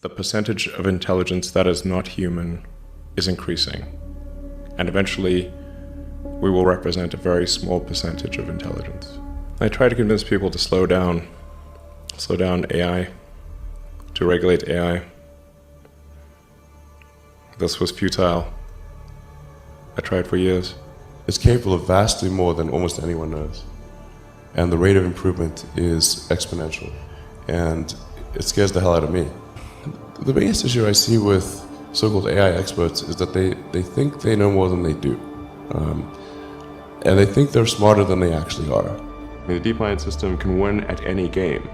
the percentage of intelligence that is not human is increasing. And eventually, we will represent a very small percentage of intelligence. I try to convince people to slow down AI, to regulate AI. This was futile. I tried for years. It's capable of vastly more than almost anyone knows. And the rate of improvement is exponential. And it scares the hell out of me. The biggest issue I see with so-called AI experts is that they think they know more than they do. And they think they're smarter than they actually are. The DeepMind system can win at any game.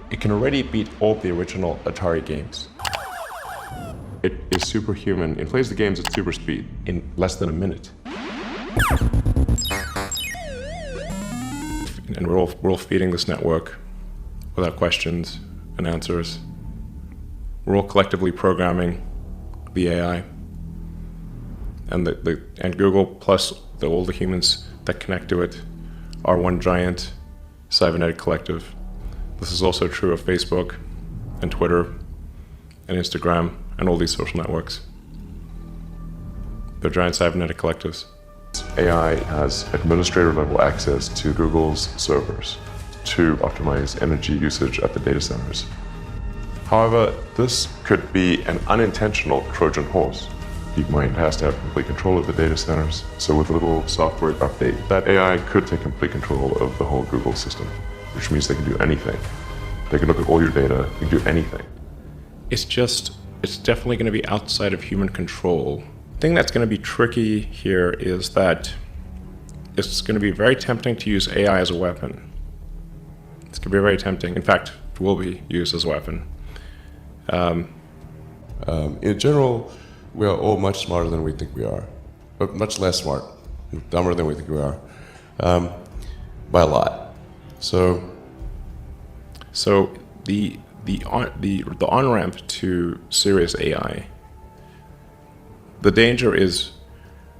It can already beat all the original Atari games. It is superhuman. It plays the games at super speed in less than a minute. And we're all feeding this network without questions and answers. We're all collectively programming the AI. And and Google plus all the humans that connect to it are one giant cybernetic collective. This is also true of Facebook and Twitter and Instagram and all these social networks. They're giant cybernetic collectives. AI has administrator level access to Google's servers to optimize energy usage at the data centers. However, this could be an unintentional Trojan horse. DeepMind has to have complete control of the data centers, so with a little software update, that AI could take complete control of the whole Google system, which means they can do anything. They can look at all your data, they can do anything. It's definitely going to be outside of human control. The thing that's going to be tricky here is that it's going to be very tempting to use AI as a weapon. It's going to be very tempting. In fact, it will be used as a weapon. In general, we are all much smarter than we think we are, but much less smart, dumber than we think we are, by a lot. So the on-ramp to serious AI, the danger is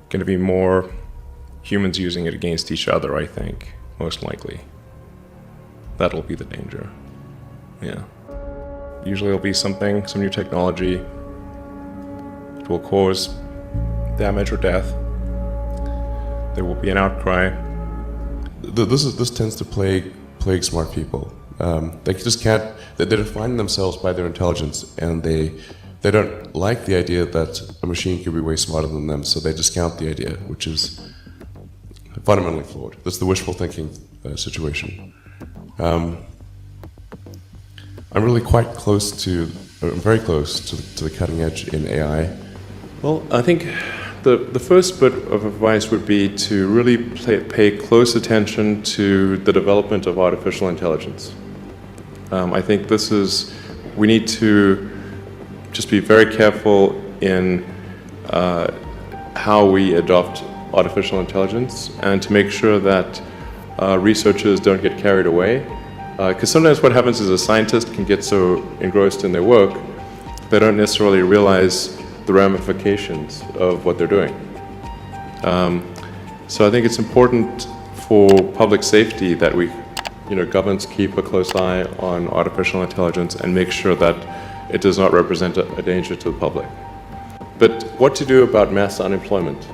going to be more humans using it against each other, I think, most likely. That'll be the danger. Yeah. Usually there'll be some new technology. It will cause damage or death. There will be an outcry. This tends to plague smart people. They just can't. They define themselves by their intelligence, and they don't like the idea that a machine could be way smarter than them. So they discount the idea, which is fundamentally flawed. That's the wishful thinking situation. I'm really very close to the cutting edge in AI. Well, I think the first bit of advice would be to really pay close attention to the development of artificial intelligence. I think we need to just be very careful in how we adopt artificial intelligence and to make sure that researchers don't get carried away. Because sometimes what happens is a scientist can get so engrossed in their work, they don't necessarily realize the ramifications of what they're doing. So I think it's important for public safety that governments keep a close eye on artificial intelligence and make sure that it does not represent a danger to the public. But what to do about mass unemployment?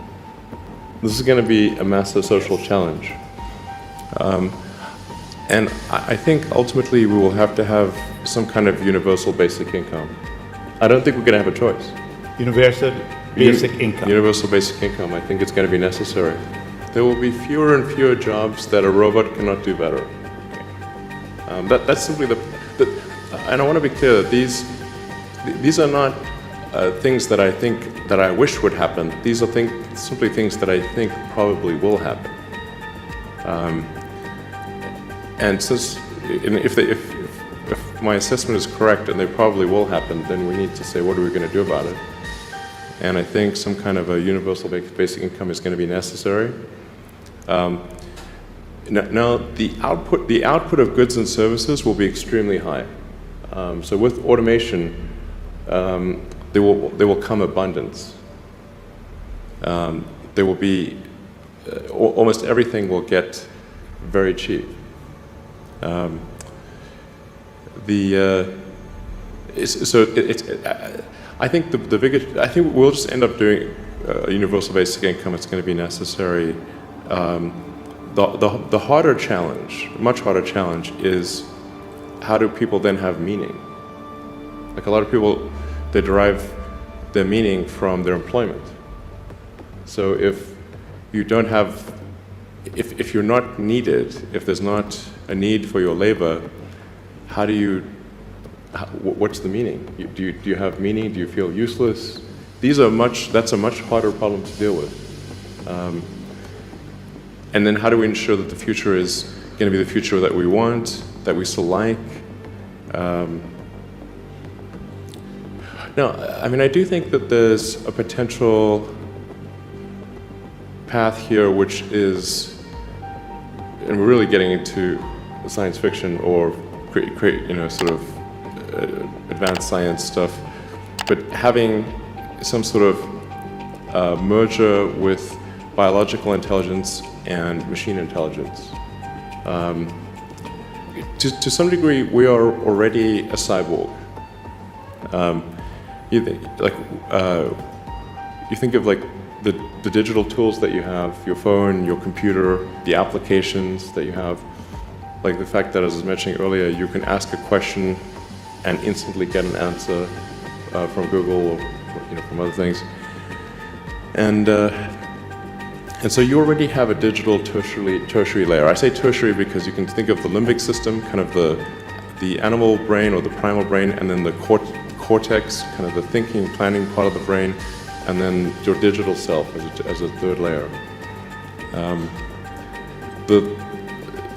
This is going to be a massive social challenge. And I think ultimately we will have to have some kind of universal basic income. I don't think we're going to have a choice. Universal basic income. Universal basic income. I think it's going to be necessary. There will be fewer and fewer jobs that a robot cannot do better. That's simply and I want to be clear that these are not things that I wish would happen. These are simply things that I think probably will happen. And if my assessment is correct and they probably will happen, then we need to say, what are we going to do about it? And I think some kind of a universal basic income is going to be necessary. Now the output of goods and services will be extremely high. So with automation, there will come abundance. There will be almost everything will get very cheap. I think the biggest. I think we'll just end up doing universal basic income. It's going to be necessary. The harder challenge, much harder challenge, is how do people then have meaning? Like a lot of people, they derive their meaning from their employment. So if you don't have, if you're not needed, if there's not a need for your labor, how do you? What's the meaning? Do you have meaning? Do you feel useless? That's a much harder problem to deal with. And then how do we ensure that the future is going to be the future that we want, that we still like? No, I mean, I do think that there's a potential path here which is, and we're really getting into science fiction or sort of advanced science stuff, but having some sort of merger with biological intelligence and machine intelligence. To some degree, we are already a cyborg. You think of like the digital tools that you have, your phone, your computer, the applications that you have, like the fact that, as I was mentioning earlier, you can ask a question and instantly get an answer from Google or from other things. And so you already have a digital tertiary layer. I say tertiary because you can think of the limbic system, kind of the animal brain or the primal brain, and then the cortex, kind of the thinking, planning part of the brain, and then your digital self as a third layer.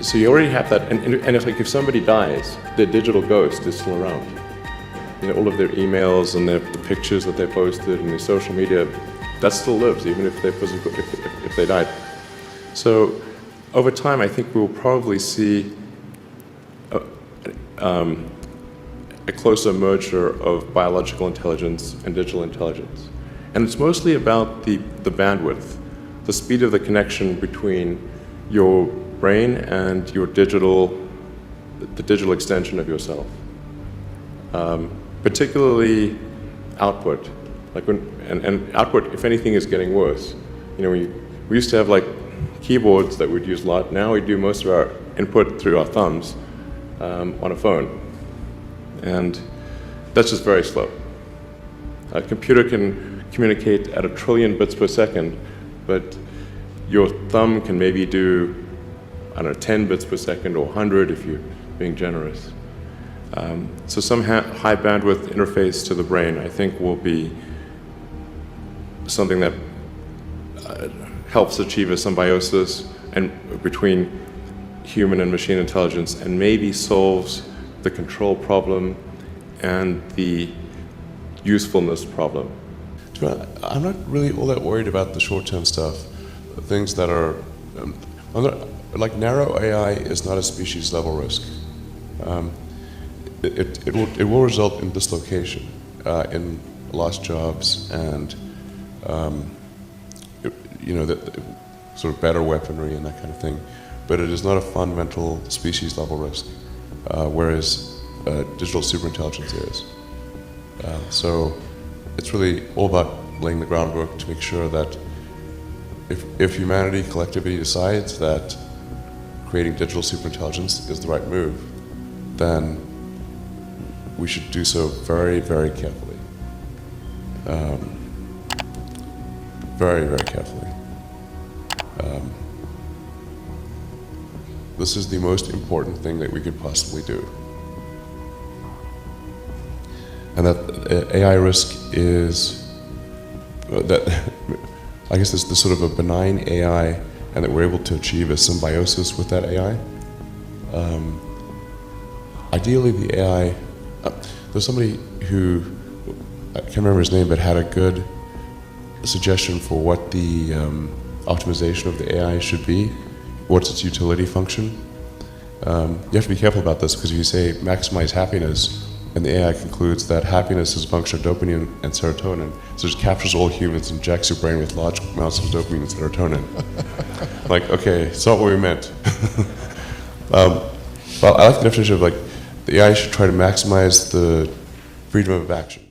So you already have that, and if somebody dies, their digital ghost is still around. All of their emails and the pictures that they posted and their social media, that still lives, even if if they died. So over time, I think we'll probably see a closer merger of biological intelligence and digital intelligence. And it's mostly about the bandwidth, the speed of the connection between your brain and the digital extension of yourself. Particularly output. And output, if anything, is getting worse. We used to have like keyboards that we'd use a lot. Now we do most of our input through our thumbs on a phone. And that's just very slow. A computer can communicate at 1 trillion bits per second, but your thumb can maybe do, 10 bits per second or 100 if you're being generous. So some high bandwidth interface to the brain, I think, will be something that helps achieve a symbiosis between human and machine intelligence, and maybe solves the control problem and the usefulness problem. I'm not really all that worried about the short-term stuff. Things that are, like narrow AI is not a species-level risk. It will result in dislocation, in lost jobs, and that sort of better weaponry and that kind of thing. But it is not a fundamental species-level risk, whereas digital superintelligence is. So it's really all about laying the groundwork to make sure that if humanity collectively decides that creating digital superintelligence is the right move, then we should do so very, very carefully. Very, very carefully. This is the most important thing that we could possibly do. And that AI risk is that I guess this sort of a benign AI, and that we're able to achieve a symbiosis with that AI. Ideally, the AI. There's somebody who, I can't remember his name, but had a good suggestion for what the optimization of the AI should be. What's its utility function? You have to be careful about this, because if you say maximize happiness, and the AI concludes that happiness is a function of dopamine and serotonin, so it just captures all humans and injects your brain with large amounts of dopamine and serotonin. Like, okay, it's not what we meant. Well, I like the definition of the AI should try to maximize the freedom of action.